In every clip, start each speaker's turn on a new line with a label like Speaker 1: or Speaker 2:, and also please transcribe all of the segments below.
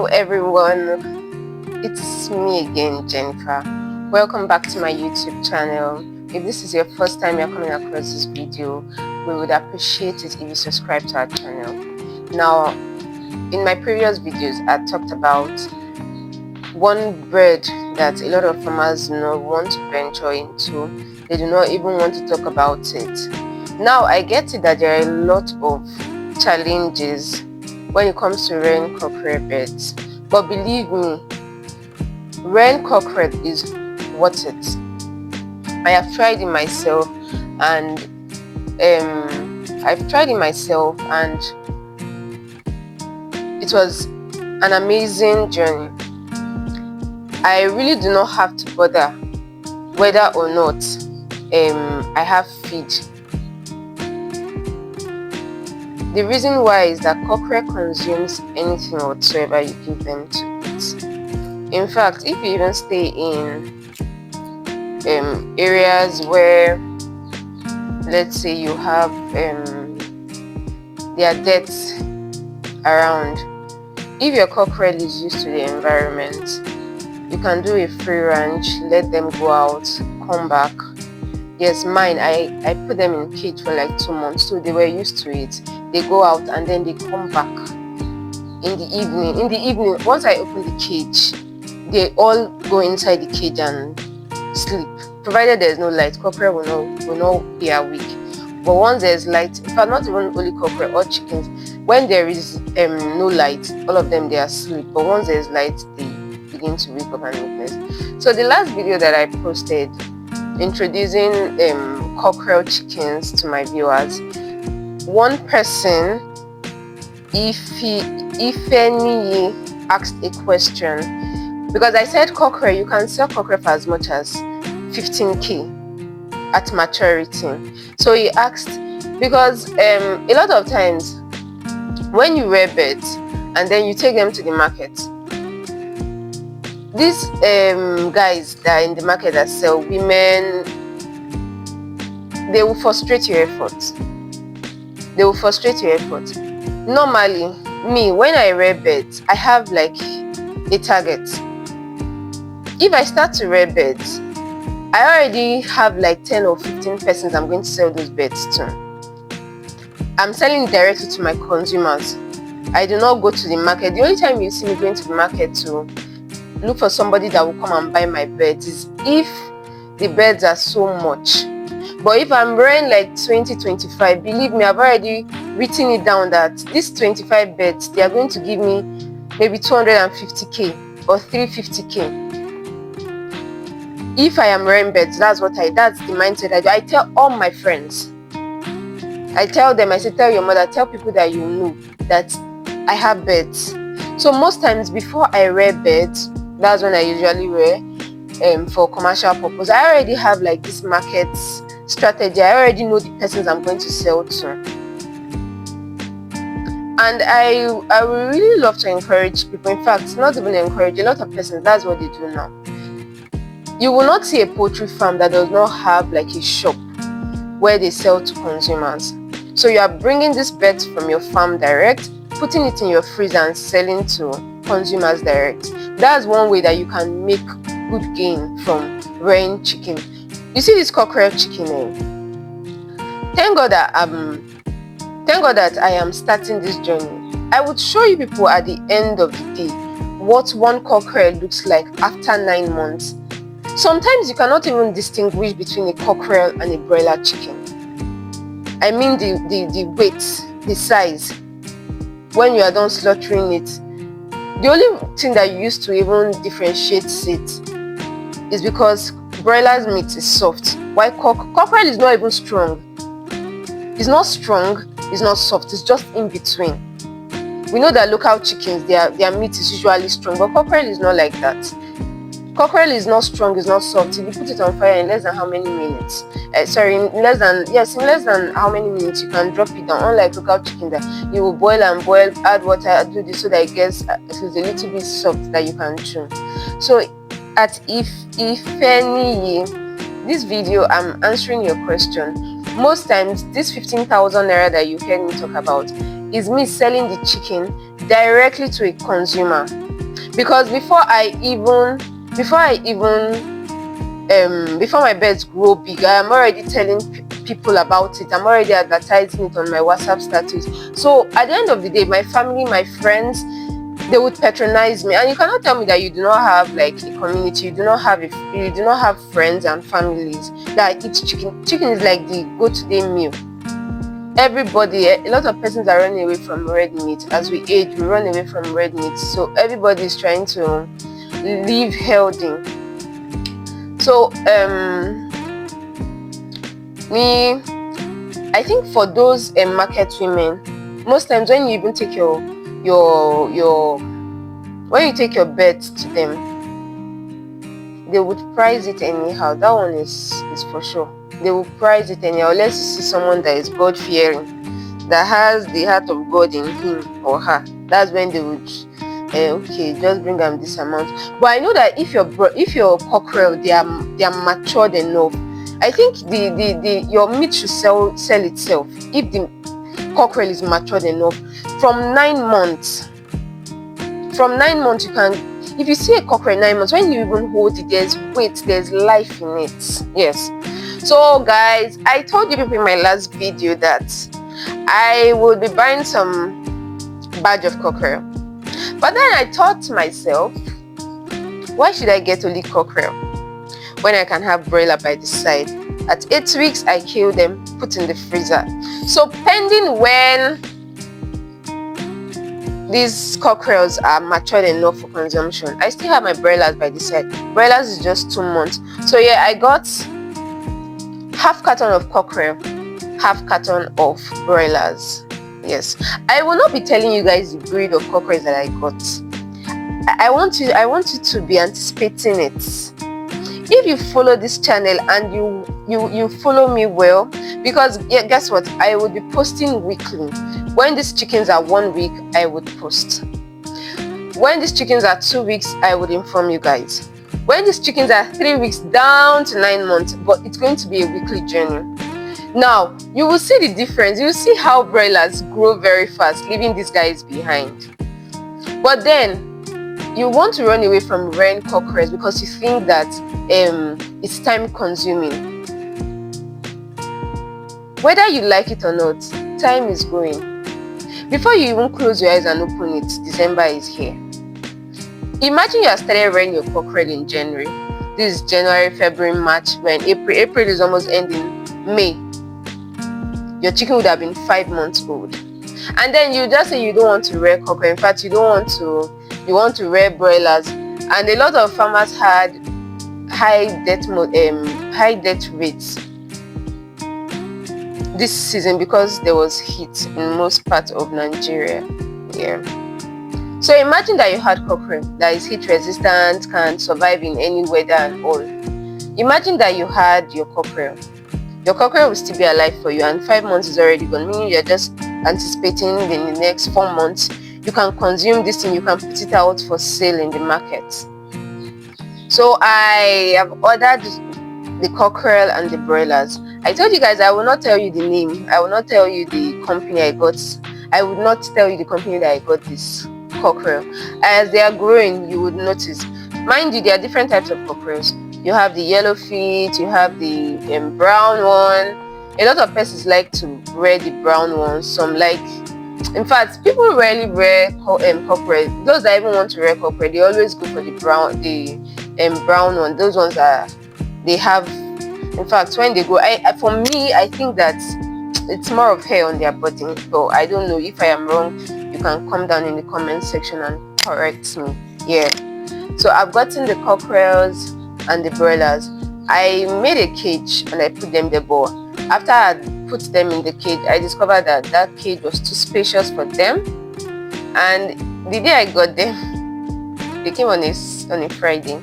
Speaker 1: Hello everyone, it's me again, Jennifer. Welcome back to my YouTube channel. If this is your first time you're coming across this video, we would appreciate it if you subscribe to our channel. Now, in my previous videos, I talked about one bread that a lot of farmers do not want to venture into. They do not even want to talk about it. Now, I get it that there are a lot of challenges when it comes to rearing cockerel birds, but believe me, rearing cockerel is worth it. I have tried it myself, and it was an amazing journey. I really do not have to bother whether or not I have feed. The reason why is that cockerel consumes anything whatsoever you give them to eat. In fact, if you even stay in areas where, let's say, you have their deaths around, if your cockerel is used to the environment, you can do a free range, let them go out, come back. Yes, mine, I put them in cage for like 2 months, so they were used to it. They go out and then they come back in the evening. In the evening, once I open the cage, they all go inside the cage and sleep. Provided there's no light, cockerel will not be awake. But once there's light, in fact, not even only cockerel or chickens, when there is no light, all of them, they are asleep. But once there's light, they begin to wake up and witness. So the last video that I posted introducing cockerel chickens to my viewers, one person, if any, asked a question, because I said cockerel, you can sell cockerel for as much as 15k at maturity. So he asked, because a lot of times when you rear birds and then you take them to the market, these guys that are in the market that sell women, they will frustrate your efforts. Normally, me, when I rear birds, I have like a target. If I start to rear birds, I already have like 10 or 15 persons I'm going to sell those birds to. I'm selling directly to my consumers. I do not go to the market. The only time you see me going to the market to look for somebody that will come and buy my birds is if the birds are so much. But if I'm rearing like 20-25, believe me, I've already written it down that these 25 birds, they are going to give me maybe 250k or 350k. If I am rearing birds, that's the mindset I do. I tell all my friends, I tell them, I say, tell your mother, tell people that you know that I have birds. So most times before I rear birds, that's when I usually rear for commercial purpose. I already have like this market strategy. I already know the persons I'm going to sell to. And I would really love to encourage people. In fact, not even encourage, a lot of persons, that's what they do now. You will not see a poultry farm that does not have like a shop where they sell to consumers. So you are bringing these birds from your farm direct, putting it in your freezer and selling to consumers direct. That's one way that you can make good gain from rearing chicken. You see this cockerel chicken, Thank God that I am starting this journey. I would show you people at the end of the day what one cockerel looks like after 9 months. Sometimes you cannot even distinguish between a cockerel and a broiler chicken. I mean the weight, the size. When you are done slaughtering it, the only thing that you use to even differentiate it is because broiler's meat is soft, while cockerel is not even strong. It's not strong, it's not soft, it's just in between. We know that local chickens, their meat is usually strong, but cockerel is not like that. Cockerel is not strong, it's not soft. If you put it on fire in less than how many minutes? In less than how many minutes you can drop it down. Unlike local chicken that you will boil, add water, do this so that it gets a little bit soft that you can chew. So at if any, this video I'm answering your question. Most times this 15,000 naira that you heard me talk about is me selling the chicken directly to a consumer. because before my birds grow big, I am already telling people about it. I'm already advertising it on my WhatsApp status. So at the end of the day, my family, my friends, they would patronize me. And you cannot tell me that you do not have like a community, you do not have friends and families that eat chicken. Chicken is like the go-to-day meal. Everybody, a lot of persons are running away from red meat. As we age, we run away from red meat. So everybody is trying to live healthy. So I think for those market women, most times when you even take your birds to them, they would price it anyhow. That one is for sure. They will price it anyhow, unless you see someone that is God-fearing, that has the heart of God in him or her. That's when they would okay, just bring them this amount. But I know that if your cockerel, they are matured enough, I think your meat should sell itself. If the cockerel is matured enough, from 9 months you can. If you see a cockerel 9 months, when you even hold it, there's weight, there's life in it. Yes. So guys, I told you people in my last video that I would be buying some badge of cockerel. But then I thought to myself, why should I get only cockerel when I can have broiler by the side? At 8 weeks, I kill them, put in the freezer. So pending when these cockerels are matured enough for consumption, I still have my broilers by the side. Broilers is just 2 months. So yeah, I got half carton of cockerel, half carton of broilers. Yes, I will not be telling you guys the breed of cockerels that I got. I want you to be anticipating it. If you follow this channel and you follow me well, because yeah, guess what? I will be posting weekly. When these chickens are 1 week, I would post. When these chickens are 2 weeks, I would inform you guys. When these chickens are 3 weeks down to 9 months, but it's going to be a weekly journey. Now, you will see the difference. You will see how broilers grow very fast, leaving these guys behind. But then, you want to run away from rearing cockerels because you think that it's time consuming. Whether you like it or not, time is going. Before you even close your eyes and open it, December is here. Imagine you have started rearing your cockerel in January. This is January, February, March, when April is almost ending, May. Your chicken would have been 5 months old. And then you just say you don't want to rear cockerel. In fact, you want to rear broilers. And a lot of farmers had high death rates this season because there was heat in most parts of Nigeria. Yeah. So imagine that you had cockerel that is heat resistant, can survive in any weather and all. Imagine that you had your cockerel. Your cockerel will still be alive for you, and 5 months is already gone, meaning you're just anticipating in the next 4 months you can consume this thing, you can put it out for sale in the market. So I have ordered the cockerel and the broilers. I told you guys I will not tell you the name, I will not tell you the company I got. I would not tell you the company that I got this cockerel. As they are growing, you would notice. Mind you, there are different types of cockerels. You have the yellow feet, you have the brown one. A lot of persons like to rear the brown ones. Some like, in fact, people rarely rear cockerel. Those that even want to rear cockerel, they always go for the brown one. Those ones they have. In fact, when they go, for me, I think that it's more of hair on their body. So I don't know. If I am wrong, you can come down in the comment section and correct me. Yeah. So I've gotten the cockerels and the broilers. I made a cage and I put them there, but after I put them in the cage, I discovered that cage was too spacious for them. And the day I got them, they came on a Friday.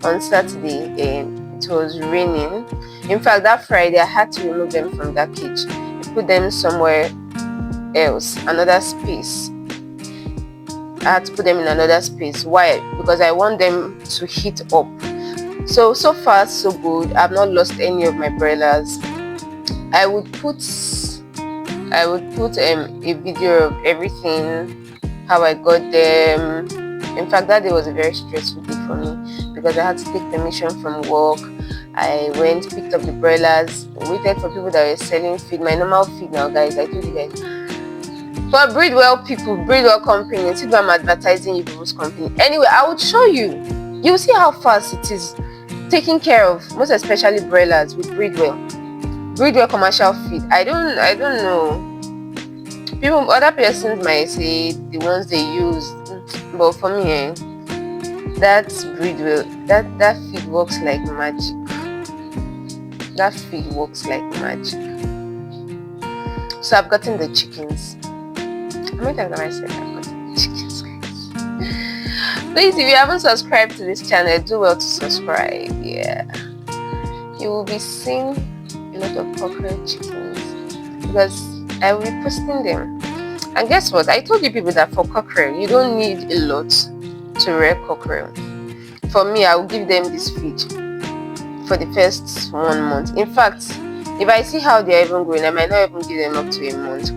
Speaker 1: On Saturday, it was raining. In fact, that Friday I had to remove them from that cage, put them somewhere else, another space. I had to put them in another space. Why? Because I want them to heat up. So far so good. I've not lost any of my broilers. I would put a video of everything, how I got them, In fact, that day was a very stressful day for me because I had to take permission from work. I went, picked up the broilers, waited for people that were selling feed, my normal feed now, guys. I told you guys. For Breedwell people, Breedwell company, see I'm advertising you people's company. Anyway, I would show you. You'll see how fast it is taking care of, most especially broilers with Breedwell. Breedwell commercial feed. I don't know. People, other persons might say the ones they use, but for me, that's Breedwell. That feed works like magic. That feed works like magic. So I've gotten the chickens. How many times have I said I've gotten the chickens, guys? Please, if you haven't subscribed to this channel, do well to subscribe. Yeah, you will be seeing a lot of Cockerel chickens because I will be posting them. And guess what? I told you people that for Cockerel, you don't need a lot to rear Cockerel. For me, I will give them this feed for the first 1 month. In fact, if I see how they are even growing, I might not even give them up to a month.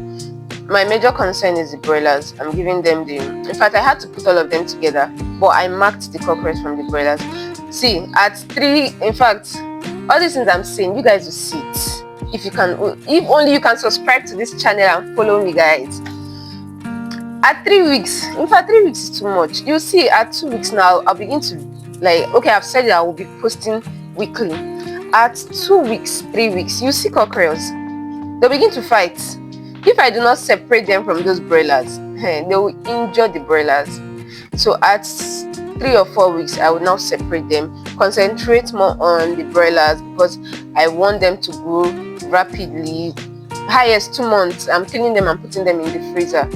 Speaker 1: My major concern is the broilers. I'm giving them the... In fact, I had to put all of them together, but I marked the Cockerels from the broilers. See, at 3, in fact, all these things I'm saying, you guys will see it. If only you can subscribe to this channel and follow me, guys. At 3 weeks, in fact 3 weeks is too much. You see, at 2 weeks now, I'll begin to okay, I've said that I will be posting weekly. At 2 weeks, 3 weeks, you see Cockerels, they'll begin to fight. If I do not separate them from those broilers, they will injure the broilers. So at 3 or 4 weeks, I will now separate them, concentrate more on the broilers because I want them to grow rapidly. Highest 2 months, I'm killing them and putting them in the freezer.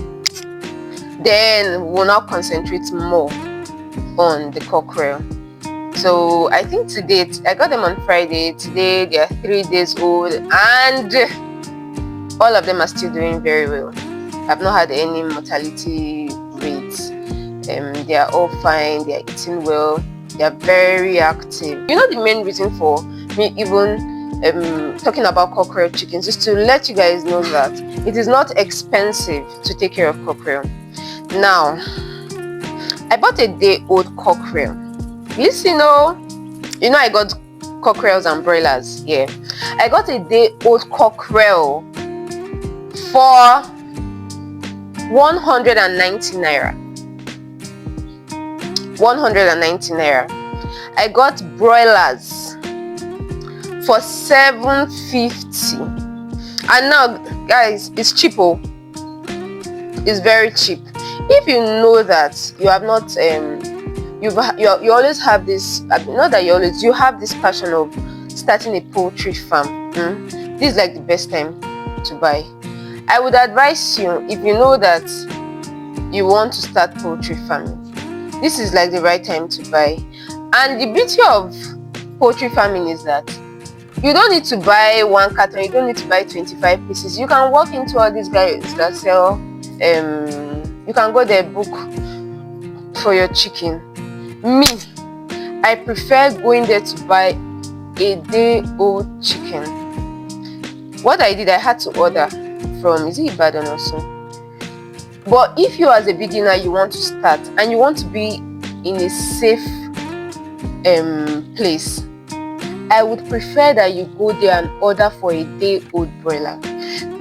Speaker 1: Then we'll now concentrate more on the Cockerel. So I think today, I got them on Friday. Today they are 3 days old and all of them are still doing very well. I've not had any mortality rates. They are all fine. They are eating well. They are very active. You know, the main reason for me even talking about Cockerel chickens is to let you guys know that it is not expensive to take care of Cockerel. Now, I bought a day-old Cockerel. Listen, you know I got Cockerels and broilers. Yeah, I got a day-old Cockerel for 190 naira. 190 naira. I got broilers for 750. And now, guys, it's cheap. It's very cheap. If you know that you have not you always have this, not that you have this passion of starting a poultry farm, this is like the best time to buy. I would advise you, if you know that you want to start poultry farming, this is like the right time to buy. And the beauty of poultry farming is that you don't need to buy 1 carton, you don't need to buy 25 pieces. You can walk into all these guys that sell you can go there, book for your chicken. Me, I prefer going there to buy a day-old chicken. What I did, I had to order from, is it Ibadan also? But if you as a beginner, you want to start and you want to be in a safe place, I would prefer that you go there and order for a day-old broiler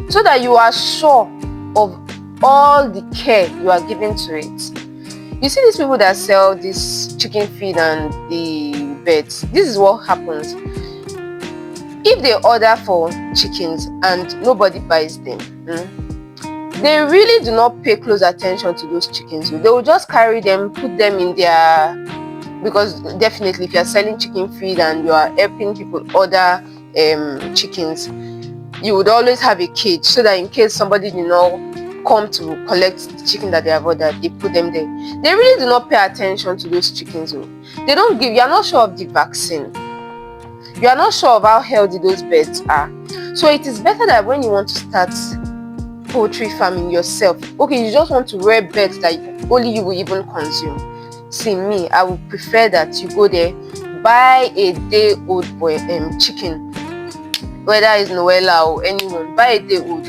Speaker 1: so that you are sure of all the care you are giving to it. You see these people that sell this chicken feed and the beds, this is what happens. If they order for chickens and nobody buys them, they really do not pay close attention to those chickens. They will just carry them, put them in their, because definitely if you are selling chicken feed and you are helping people order chickens, you would always have a cage so that in case somebody did not come to collect the chicken that they have ordered, they put them there. They really do not pay attention to those chickens. They don't give, you are not sure of the vaccine, you are not sure of how healthy those birds are. So it is better that when you want to start poultry farming yourself, okay, you just want to rear birds that only you will even consume. See, me, I would prefer that you go there, buy a day-old chicken, whether it's Noella or anyone, buy a day-old.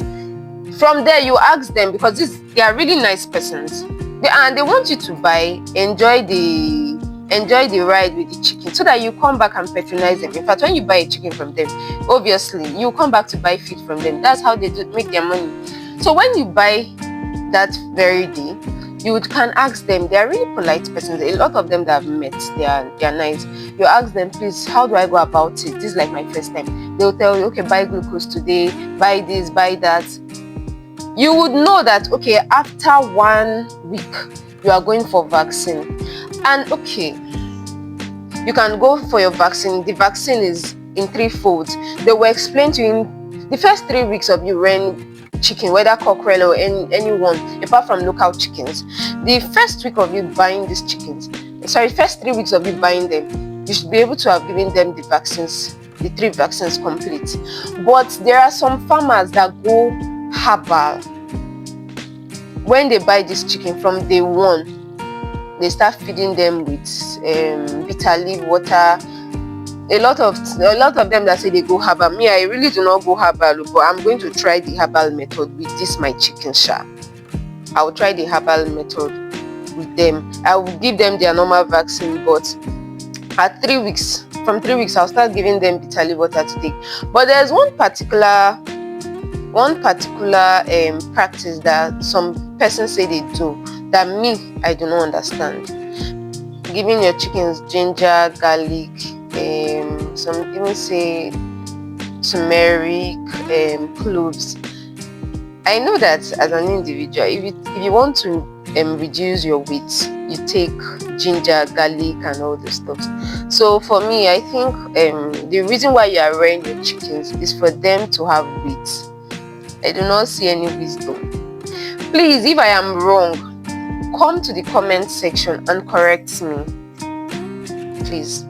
Speaker 1: From there, you ask them, because they are really nice persons. And they want you to buy, enjoy the ride with the chicken, so that you come back and patronize them. In fact, when you buy a chicken from them, obviously you come back to buy feed from them. That's how they make their money. So when you buy that very day, you can ask them. They are really polite persons. A lot of them that I've met, they are nice. You ask them, please, how do I go about it? This is like my first time. They'll tell you, okay, buy glucose today, buy this, buy that. You would know that, okay, after 1 week you are going for vaccine, and okay, you can go for your vaccine. The vaccine is in 3 folds. They will explain to you in the first 3 weeks of you rearing chicken, whether cockerel or anyone apart from local chickens. The first week of you buying these chickens, first 3 weeks of you buying them, you should be able to have given them the vaccines, the 3 vaccines complete. But there are some farmers that go herbal. When they buy this chicken from day 1, they start feeding them with bitter leaf water. A lot of them that say they go herbal. Me, I really do not go herbal, but I'm going to try the herbal method with this my chicken sha. I will try the herbal method with them. I will give them their normal vaccine, but at 3 weeks, from 3 weeks, I'll start giving them bitter leaf water to take. But there's one particular practice that some persons say they do that me, I do not understand. Giving your chickens ginger, garlic, some even say turmeric, cloves. I know that as an individual, if you want to reduce your weight, you take ginger, garlic, and all the stuff. So for me, I think the reason why you are rearing your chickens is for them to have weight. I do not see any wisdom. Please, if I am wrong, come to the comment section and correct me. Please.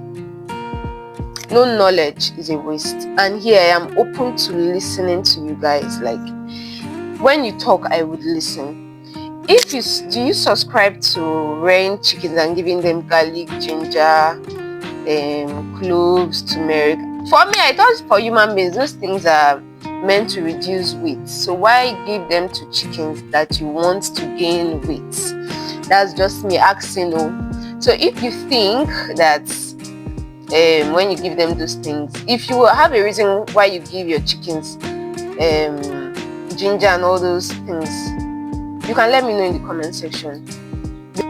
Speaker 1: No knowledge is a waste, and here I am open to listening to you guys. Like, when you talk, I would listen. Do you subscribe to rearing chickens and giving them garlic, ginger, cloves, turmeric? For me, I thought for human beings, those things are meant to reduce weight. So why give them to chickens that you want to gain weight? That's just me asking. So if you think that when you give them those things, if you have a reason why you give your chickens ginger and all those things, you can let me know in the comment section.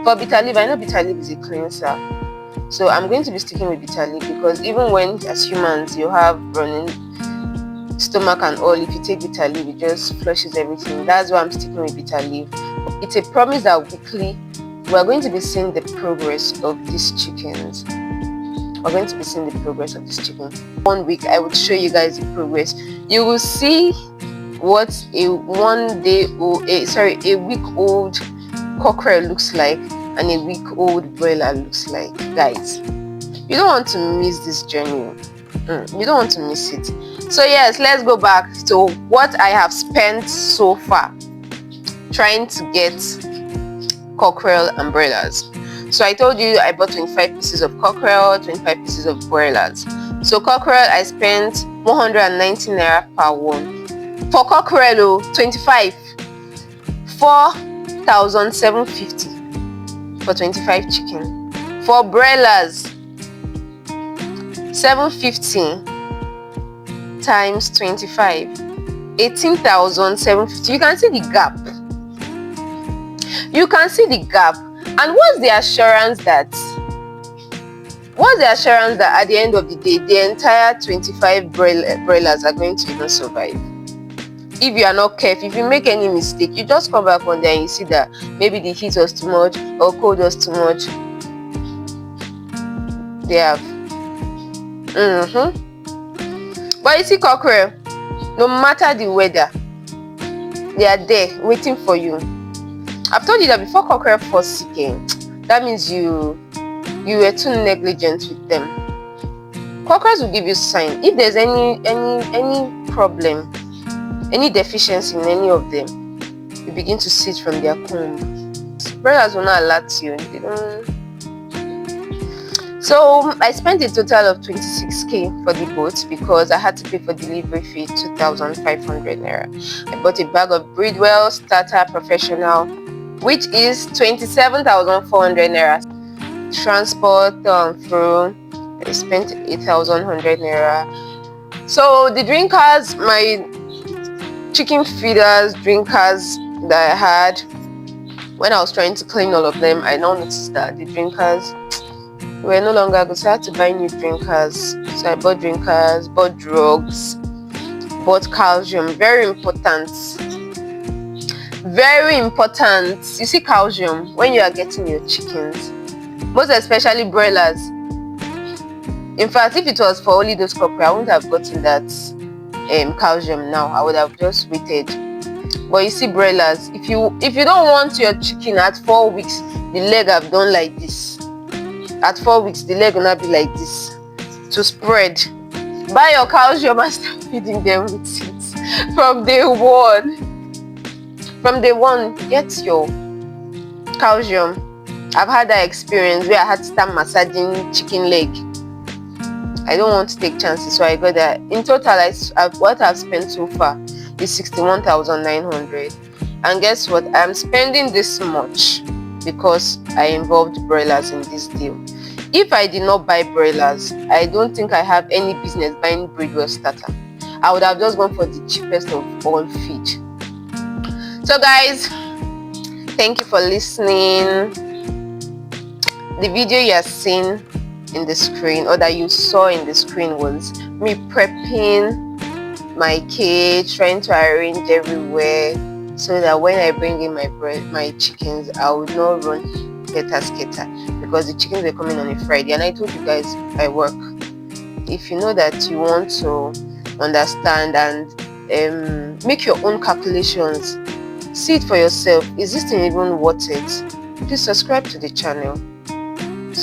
Speaker 1: For bitter leaf, I know bitter leaf is a cleanser, so I'm going to be sticking with bitter leaf, because even when as humans you have running stomach and all, if you take bitter leaf, it just flushes everything. That's why I'm sticking with bitter leaf. It's a promise that weekly we are going to be seeing the progress of these chickens. We're going to be seeing the progress of this chicken. 1 week, I will show you guys the progress. You will see what a week old cockerel looks like and a week old broiler looks like. Guys, you don't want to miss this journey. You don't want to miss it. So yes, let's go back to what I have spent so far trying to get cockerel and broilers. So I told you I bought 25 pieces of cockerel, 25 pieces of broilers. So cockerel, I spent 190 naira per one. For cockerel, 25, 4,750 for 25 chicken. For broilers, 750 times 25, 18,750. You can see the gap. You can see the gap. And what's the assurance that at the end of the day the entire 25 broilers are going to even survive? If you are not careful, if you make any mistake, you just come back one day and you see that maybe the heat was too much or cold was too much. They have. But you see cockerel, no matter the weather, they are there waiting for you. I've told you that before cockerel fall sick, that means you were too negligent with them. Cockerels will give you sign. If there's any problem, any deficiency in any of them, you begin to see it from their comb. Brothers will not alert you. They don't. So I spent a total of 26k for the boat because I had to pay for delivery fee 2,500 naira. I bought a bag of Breedwell Starter Professional which is 27,400 naira. Transport through, I spent 8,100 naira. So the drinkers, my chicken feeders, drinkers that I had, when I was trying to clean all of them, I now noticed that the drinkers were no longer good, so I had to buy new drinkers. So I bought drinkers, bought drugs, bought calcium. Very important, very important. You see, calcium when you are getting your chickens, most especially broilers. In fact, if it was for only those Cockriel, I wouldn't have gotten that calcium now. I would have just waited. But you see, broilers, if you don't want your chicken at 4 weeks, the leg have done like this. At 4 weeks, the leg will not be like this to spread. Buy your calcium and start feeding them with it from day one. From day one, get your calcium. I've had that experience where I had to start massaging chicken leg. I don't want to take chances, so I got that. In total, what I've spent so far is 61,900. And guess what? I'm spending this much because I involved broilers in this deal. If I did not buy broilers, I don't think I have any business buying breedwell starter. I would have just gone for the cheapest of all feed. So guys, thank you for listening. The video you are seeing in the screen, or that you saw in the screen, was me prepping my cage, trying to arrange everywhere so that when I bring in my chickens, I would not run skater, because the chickens were coming on a Friday, and I told you guys I work. If you know that you want to understand and make your own calculations, see it for yourself, is this thing even worth it? Please subscribe to the channel. I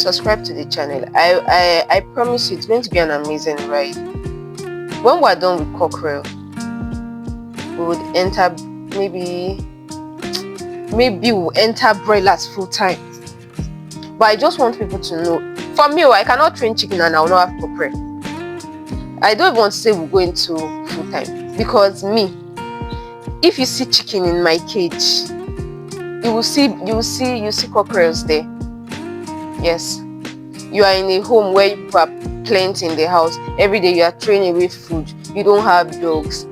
Speaker 1: promise you it's going to be an amazing ride. When we're done with Cockerel, we would enter, maybe we'll enter broilers full time. But I just want people to know, for me, I cannot train chicken and I will not have Cockerel. I don't even want to say we'll go into full time, because me, if you see chicken in my cage, you see Cockerels there. Yes, you are in a home where you have plenty in the house. Every day you are throwing away food. You don't have dogs.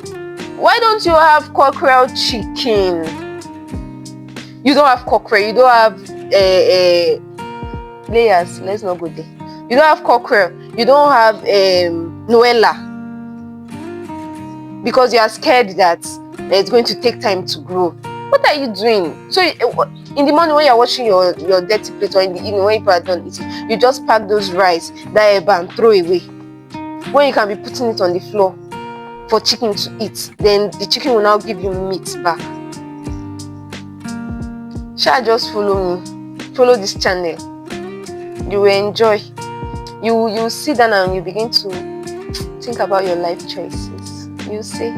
Speaker 1: Why don't you have Cockerel chicken? You don't have Cockerel. You don't have layers. Let's not go there. You don't have Cockerel. You don't have Noella, because you are scared that it's going to take time to grow. What are you doing? So in the morning when you're washing your dirty plate, or in the evening when you are done eating, you just pack those rice, that eba, and throw away, when you can be putting it on the floor for chicken to eat. Then the chicken will now give you meat back. Shall just follow me, follow this channel. You will enjoy. You sit down and you begin to think about your life choices. You say,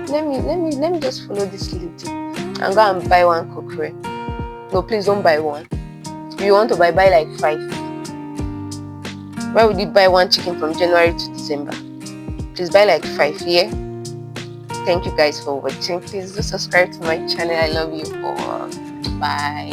Speaker 1: let me just follow this lady and go and buy one Cockerel. No, please don't buy one. If you want to buy like 5. Why would you buy one chicken from January to December? Please buy like 5, yeah? Thank you guys for watching. Please do subscribe to my channel. I love you all. Bye.